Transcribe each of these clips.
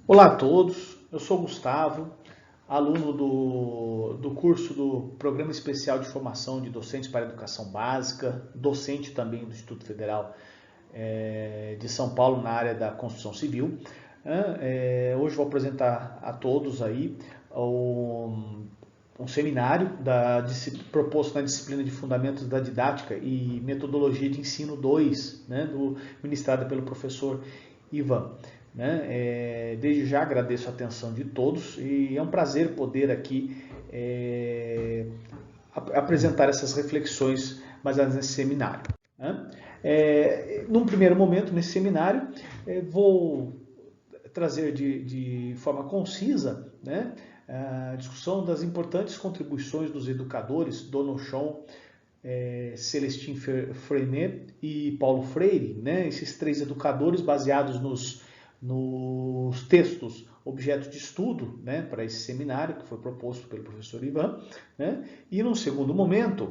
Olá a todos, eu sou Gustavo, aluno do curso do Programa Especial de Formação de Docentes para a Educação Básica, docente também do Instituto Federal de São Paulo na área da construção civil. Hoje vou apresentar a todos aí um seminário proposto na disciplina de Fundamentos da Didática e Metodologia de Ensino 2, né, ministrada pelo professor Ivan. Desde já agradeço a atenção de todos e é um prazer poder aqui apresentar essas reflexões baseadas nesse seminário. Num primeiro momento, nesse seminário, vou trazer de forma concisa, né, a discussão das importantes contribuições dos educadores Donald Schoen, Celestin Freinet e Paulo Freire, né, esses três educadores baseados nos textos objeto de estudo, né, para esse seminário que foi proposto pelo professor Ivan, né, e num segundo momento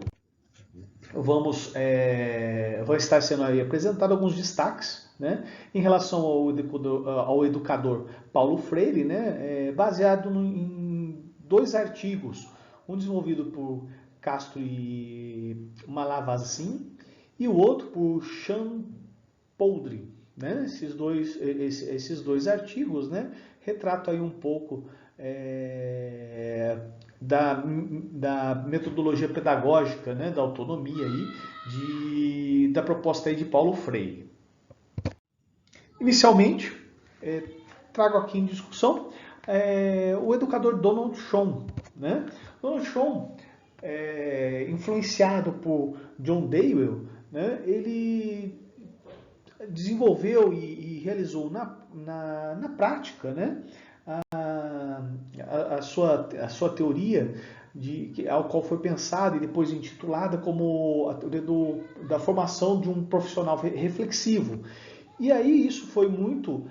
vai estar sendo aí apresentado alguns destaques, né, em relação ao educador Paulo Freire, né, baseado em dois artigos, um desenvolvido por Castro e Malavasi e o outro por Sean Poudry, né? Esses dois artigos, né, retratam aí um pouco da metodologia pedagógica, né, da autonomia aí, da proposta aí de Paulo Freire. Inicialmente, trago aqui em discussão o educador Donald Schoen, né? Donald Schoen, influenciado por John Dewey, né, ele desenvolveu e realizou na prática, né, a sua teoria ao qual foi pensada e depois intitulada como a teoria da formação de um profissional reflexivo. E aí isso foi muito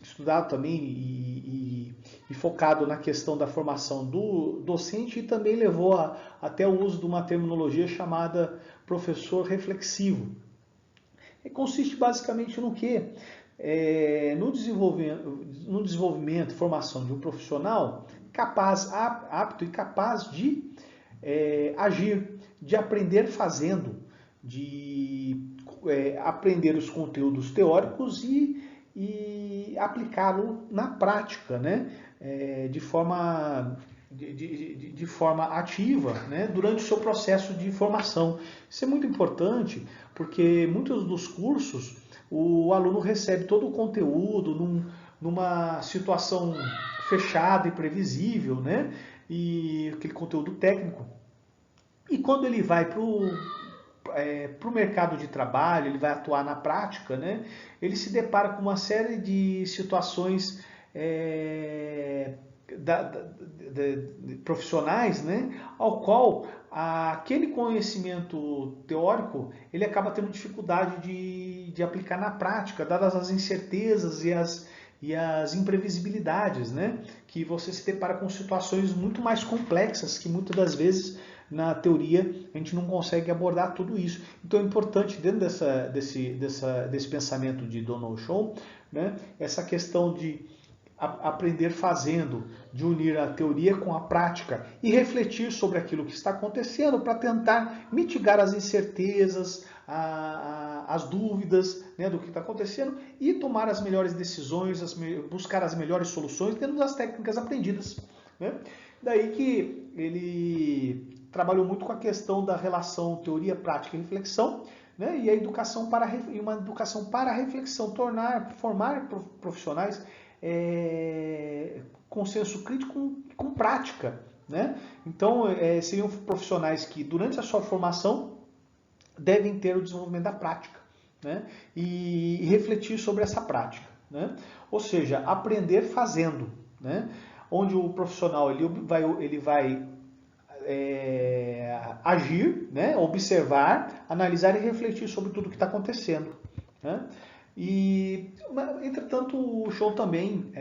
estudado também e focado na questão da formação do docente e também levou até o uso de uma terminologia chamada professor reflexivo. Consiste basicamente no quê? No desenvolvimento e formação de um profissional apto e capaz de agir, de aprender fazendo, de aprender os conteúdos teóricos e aplicá-lo na prática, né? De forma ativa, né, durante o seu processo de formação. Isso é muito importante porque muitos dos cursos o aluno recebe todo o conteúdo numa situação fechada e previsível, né, e aquele conteúdo técnico. E quando ele vai para o mercado de trabalho, ele vai atuar na prática, né, ele se depara com uma série de situações profissionais, né, ao qual aquele conhecimento teórico ele acaba tendo dificuldade de aplicar na prática, dadas as incertezas e as imprevisibilidades, né, que você se depara com situações muito mais complexas que muitas das vezes na teoria a gente não consegue abordar tudo isso. Então é importante dentro desse pensamento de Donald Schoen, né, essa questão de aprender fazendo, de unir a teoria com a prática e refletir sobre aquilo que está acontecendo para tentar mitigar as incertezas, as dúvidas, né, do que está acontecendo e tomar as melhores decisões, buscar as melhores soluções dentro das técnicas aprendidas, né? Daí que ele trabalhou muito com a questão da relação teoria, prática e reflexão, né, e a educação uma educação para a reflexão, formar profissionais com senso crítico com prática, né? Então, seriam profissionais que, durante a sua formação, devem ter o desenvolvimento da prática, né? E refletir sobre essa prática, né? Ou seja, aprender fazendo, né? Onde o profissional ele vai agir, né? Observar, analisar e refletir sobre tudo que está acontecendo, né? Entretanto, o Schoen também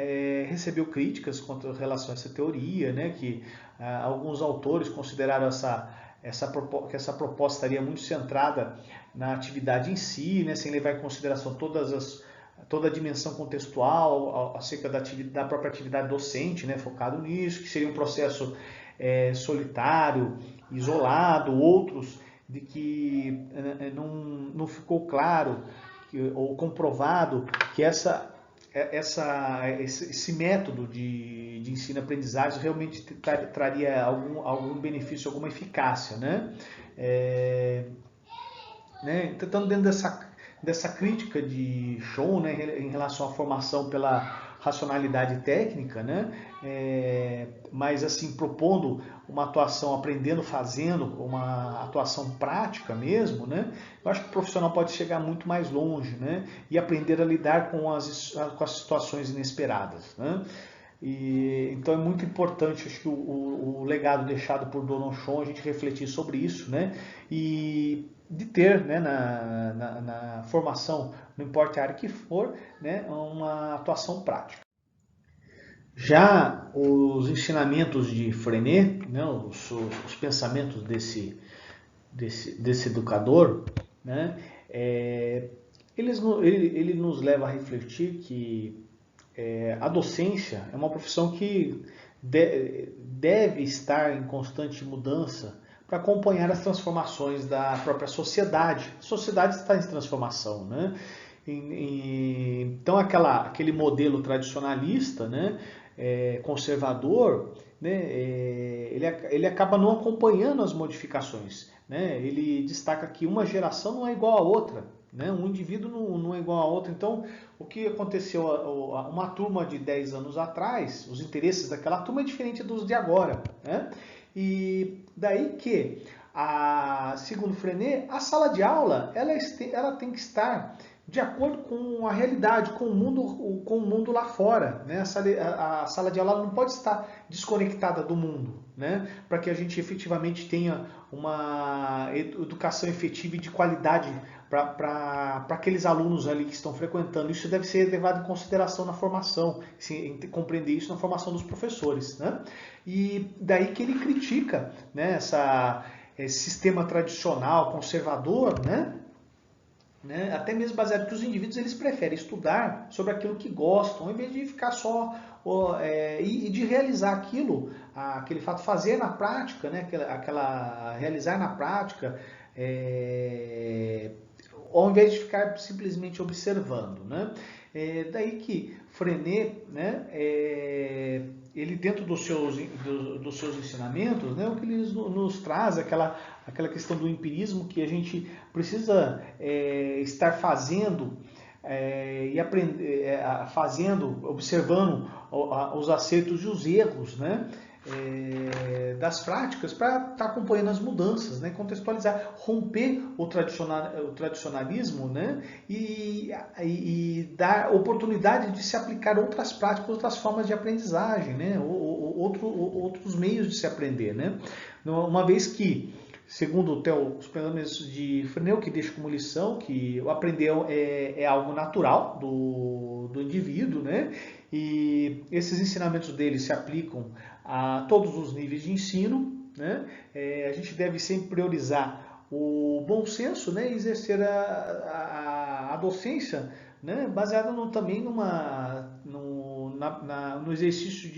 recebeu críticas com relação a essa teoria, né, que alguns autores consideraram que essa proposta estaria muito centrada na atividade em si, né, sem levar em consideração toda a dimensão contextual acerca da própria atividade docente, né, focado nisso, que seria um processo solitário, isolado, outros de que não ficou claro ou comprovado que esse método de ensino-aprendizagem realmente traria algum benefício, alguma eficácia, né? Então, dentro dessa crítica de Schoen, né, em relação à formação pela racionalidade técnica, né, mas assim propondo uma atuação aprendendo, fazendo, uma atuação prática mesmo, né, eu acho que o profissional pode chegar muito mais longe, né, e aprender a lidar com as situações inesperadas, né. Então é muito importante, acho que o legado deixado por Donald Schoen, a gente refletir sobre isso, né, e de ter, né, na formação, não importa a área que for, né, uma atuação prática. Já os ensinamentos de Freinet, né, os pensamentos desse educador, né, ele nos leva a refletir que a docência é uma profissão que deve estar em constante mudança para acompanhar as transformações da própria sociedade. A sociedade está em transformação, né? Então, aquele modelo tradicionalista, né, conservador, né, ele acaba não acompanhando as modificações. Né? Ele destaca que uma geração não é igual a outra. Né? Um indivíduo não é igual a outro. Então, o que aconteceu uma turma de 10 anos atrás, os interesses daquela turma é diferente dos de agora. Né? E daí que, segundo Freinet, a sala de aula ela tem que estar de acordo com a realidade, com o mundo lá fora. Né? A sala de aula não pode estar desconectada do mundo, né? Para que a gente efetivamente tenha uma educação efetiva e de qualidade para aqueles alunos ali que estão frequentando. Isso deve ser levado em consideração na formação, compreender isso na formação dos professores. Né? E daí que ele critica, né, esse sistema tradicional, conservador, né? Até mesmo baseado que os indivíduos eles preferem estudar sobre aquilo que gostam, ao invés de ficar só e de realizar aquele fato, fazer na prática, né? Realizar na prática, ao invés de ficar simplesmente observando. Né? Daí que Freinet, né, ele dentro dos seus ensinamentos, né, o que ele nos traz, aquela questão do empirismo que a gente precisa estar fazendo e aprender, observando os acertos e os erros, né, das práticas para estar acompanhando as mudanças, né, contextualizar, romper o tradicionalismo, né, e dar oportunidade de se aplicar outras práticas, outras formas de aprendizagem, né, outros meios de se aprender. Né, uma vez que, segundo os pensamentos de Freinet, que deixa como lição que o aprender é algo natural do indivíduo, né? E esses ensinamentos dele se aplicam a todos os níveis de ensino, né? A gente deve sempre priorizar o bom senso, né? E exercer a docência, né? Baseada também no exercício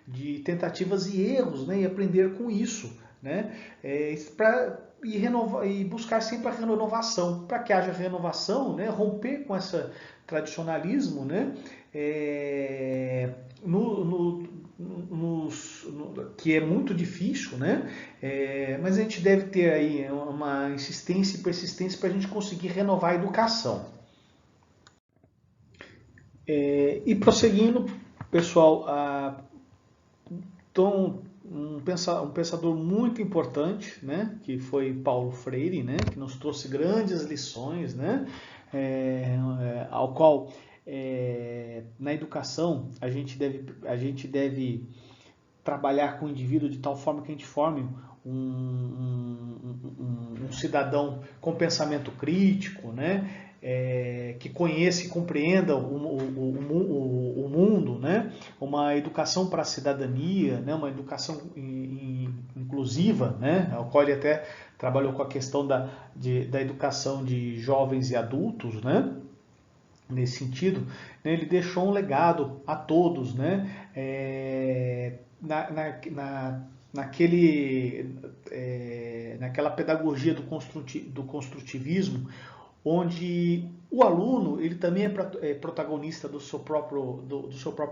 de tentativas e erros, né? E aprender com isso. Né? E buscar sempre a renovação, para que haja renovação, né? Romper com esse tradicionalismo, né? Que é muito difícil, né? Mas a gente deve ter aí uma insistência e persistência para a gente conseguir renovar a educação. E prosseguindo, pessoal, um pensador muito importante, né, que foi Paulo Freire, né, que nos trouxe grandes lições, né, ao qual na educação a gente deve trabalhar com o indivíduo de tal forma que a gente forme um cidadão com pensamento crítico, né, que conheça e compreenda o mundo, né, uma educação para a cidadania, né, uma educação inclusiva, né, ao qual ele até trabalhou com a questão da educação de jovens e adultos, né, nesse sentido, né, ele deixou um legado a todos, né, naquela pedagogia do construtivismo, onde o aluno ele também é protagonista do seu próprio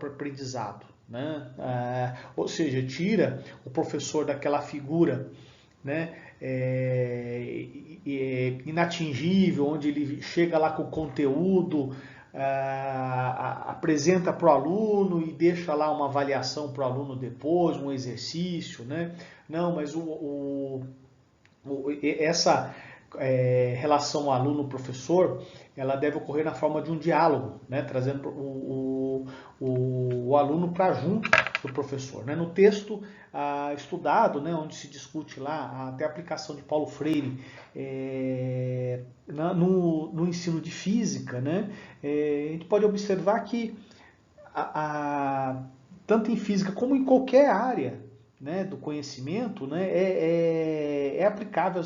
aprendizado, né? Ou seja, tira o professor daquela figura, né, inatingível, onde ele chega lá com o conteúdo, apresenta para o aluno e deixa lá uma avaliação para o aluno depois, um exercício, né? Não, mas essa relação aluno-professor, ela deve ocorrer na forma de um diálogo, né? Trazendo o aluno para junto do professor, né? No texto estudado, né, onde se discute lá até a aplicação de Paulo Freire no ensino de física, né, a gente pode observar que tanto em física como em qualquer área, né, do conhecimento, né, é aplicável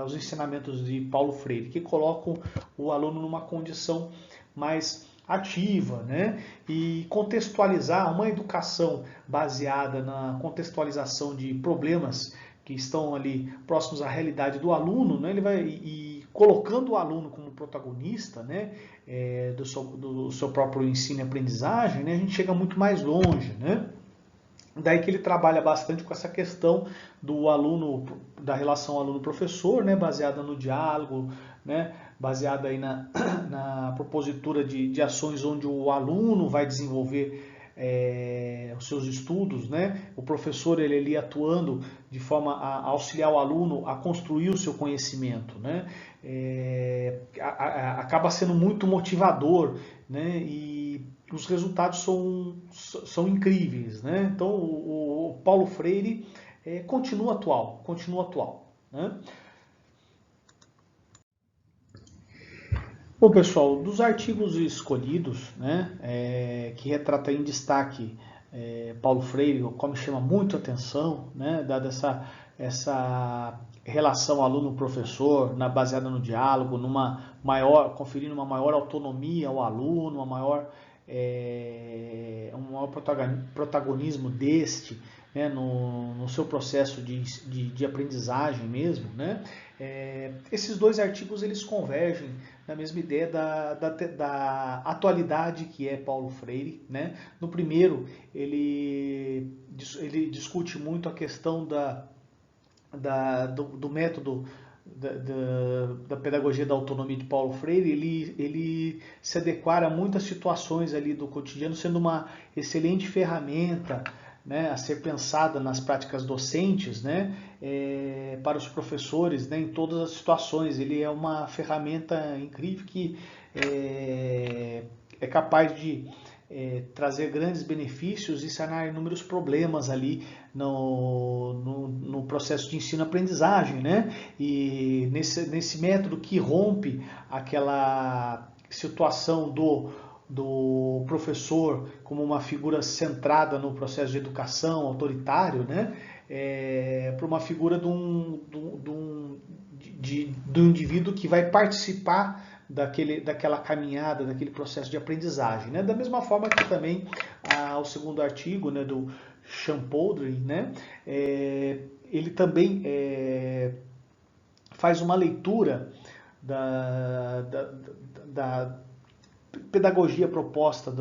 aos ensinamentos de Paulo Freire, que colocam o aluno numa condição mais ativa, né, e contextualizar uma educação baseada na contextualização de problemas que estão ali próximos à realidade do aluno, né, ele vai e colocando o aluno como protagonista, né, do seu próprio ensino e aprendizagem, né, a gente chega muito mais longe, né. Daí que ele trabalha bastante com essa questão do aluno, da relação aluno-professor, né, baseada no diálogo, né, baseada aí na propositura de ações onde o aluno vai desenvolver os seus estudos, né, o professor ele ali atuando de forma a auxiliar o aluno a construir o seu conhecimento, né, acaba sendo muito motivador, né, e os resultados são incríveis, né? Então o Paulo Freire continua atual, né? Bom, pessoal, dos artigos escolhidos, né, que retrata em destaque Paulo Freire, como chama muito atenção, né, dada essa relação aluno-professor, baseada no diálogo, conferindo uma maior autonomia ao aluno, um maior protagonismo deste, né, no seu processo de aprendizagem mesmo, né? Esses dois artigos eles convergem na mesma ideia da atualidade que é Paulo Freire, né? No primeiro ele discute muito a questão do método da pedagogia da autonomia de Paulo Freire. Ele se adequar a muitas situações ali do cotidiano, sendo uma excelente ferramenta, né, a ser pensada nas práticas docentes, né, para os professores, né, em todas as situações. Ele é uma ferramenta incrível que é capaz de trazer grandes benefícios e sanar inúmeros problemas ali no processo de ensino-aprendizagem, né? E nesse método que rompe aquela situação do professor como uma figura centrada no processo de educação, autoritário, né? Para uma figura do indivíduo que vai participar daquela caminhada, daquele processo de aprendizagem, né? Da mesma forma que também o segundo artigo, né, do Champollion, né, ele também faz uma leitura da pedagogia proposta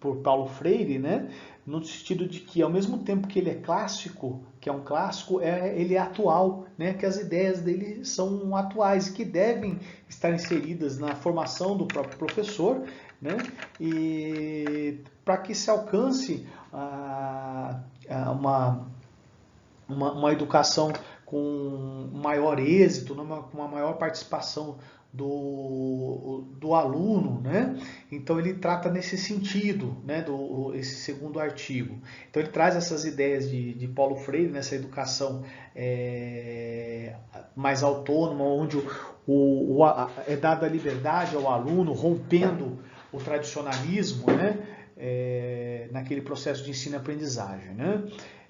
por Paulo Freire, né, no sentido de que, ao mesmo tempo que ele é clássico, que é um clássico, ele é atual, né, que as ideias dele são atuais e que devem estar inseridas na formação do próprio professor, né, e para que se alcance uma educação com maior êxito, com uma maior participação do aluno, né? Então ele trata nesse sentido, né, esse segundo artigo. Então ele traz essas ideias de Paulo Freire nessa educação mais autônoma, onde é dada a liberdade ao aluno, rompendo o tradicionalismo, né, naquele processo de ensino e aprendizagem, né?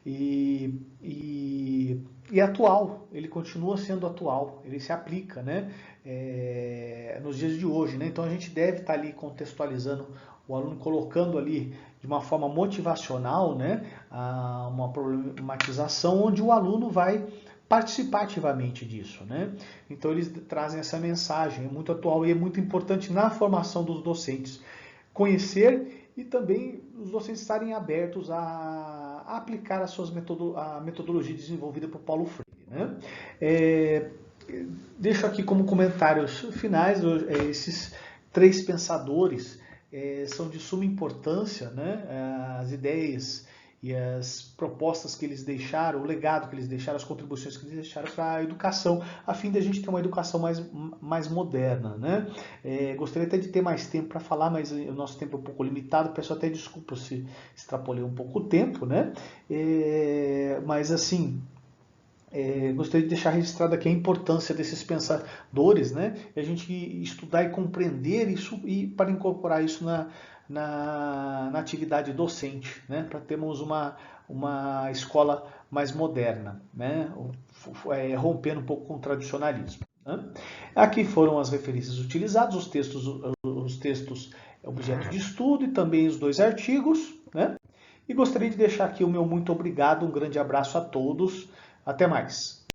e atual, ele continua sendo atual, ele se aplica, né, nos dias de hoje, né? Então a gente deve estar ali contextualizando o aluno, colocando ali de uma forma motivacional, né, uma problematização onde o aluno vai participar ativamente disso, né? Então eles trazem essa mensagem, é muito atual e é muito importante na formação dos docentes conhecer e também os docentes estarem abertos a aplicar a metodologia desenvolvida por Paulo Freire, né? Deixo aqui como comentários finais, esses três pensadores são de suma importância, né? As ideias e as propostas que eles deixaram, o legado que eles deixaram, as contribuições que eles deixaram para a educação, a fim de a gente ter uma educação mais moderna, né? Gostaria até de ter mais tempo para falar, mas o nosso tempo é um pouco limitado, peço até desculpa se extrapolei um pouco o tempo, né? Mas assim, gostaria de deixar registrado aqui a importância desses pensadores, né? E a gente estudar e compreender isso e para incorporar isso na atividade docente, né? Para termos uma escola mais moderna, né? Rompendo um pouco com o tradicionalismo. Né? Aqui foram as referências utilizadas, os textos objeto de estudo e também os dois artigos, né? E gostaria de deixar aqui o meu muito obrigado, um grande abraço a todos. Até mais.